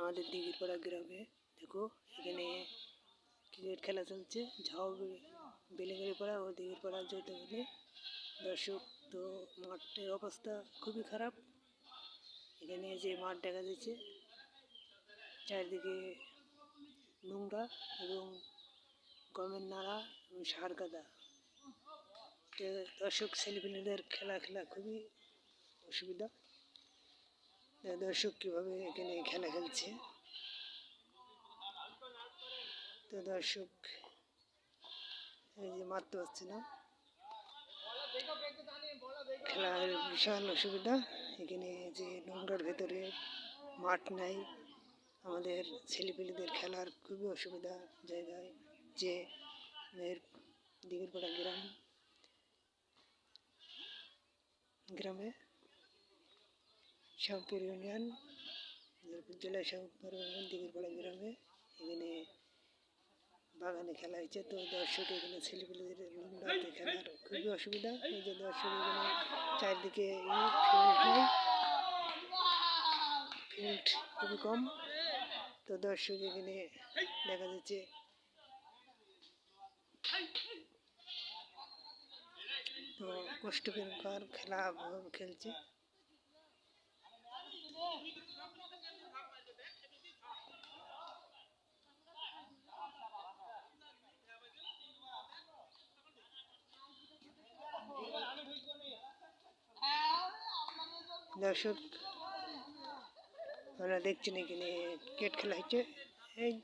আমাদের দিঘিরপাড়া গ্রামে দেখো এখানে ক্রিকেট খেলা চলছে। ঝাউ বেলেঙ্গারিপাড়া ও দিঘিরপাড়া যেতে গেলে দর্শক। তো মাঠের অবস্থা খুবই খারাপ। এখানে যে মাঠ দেখা যাচ্ছে চারিদিকে নোংরা এবং গমের নাড়া এবং সার কাদা। দর্শক ছেলেপেলেদের খেলা খুবই অসুবিধা। দর্শক কীভাবে এখানে খেলা খেলছে। তো দর্শক এই যে মারতে পারছে না, খেলার বিশাল অসুবিধা। এখানে যে নোংরার ভেতরে মাঠ নাই, আমাদের ছেলেপেলেদের খেলার খুবই অসুবিধা জায়গায়। যে দিঘিরপাড়া গ্রামে শাহপুর ইউনিয়ন জেলা শাহপুর ইউনিয়ন দিঘিরপাড়া গ্রামে এখানে বাগানে খেলা হয়েছে। তো দর্শক এখানে ছেলেপেলেদের নোংরাতে খেলার খুবই অসুবিধা। এই যে দর্শক এখানে চারদিকে ফিল্ড খুবই কম। তো দর্শক এখানে দেখা যাচ্ছে তো কষ্টকর খেলা খেলছে। দর্শক আমরা দেখছেন এখানে ক্রিকেট খেলা হচ্ছে। এই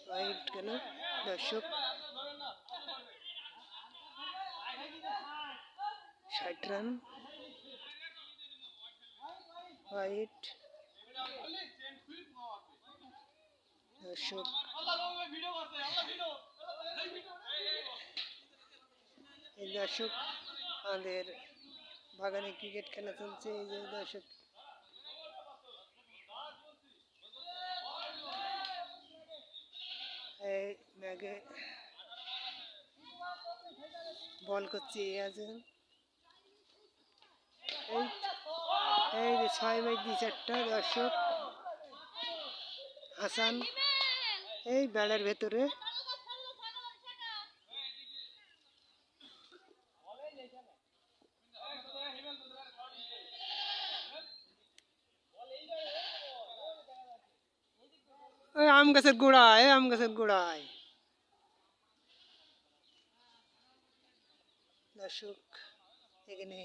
হোয়াইট গেল দর্শক 60 রান হোয়াইট। দর্শক এই দর্শক আমাদের বাগানে ক্রিকেট খেলা চলছে। এই যে দর্শক এই ম্যাগে বল করছে আছে। এই যে 6 ম্যাচ দিয়েছে একটা দর্শক হাসান এই ব্যালের ভেতরে। আম গাছের গোড়ায় দর্শক এখানে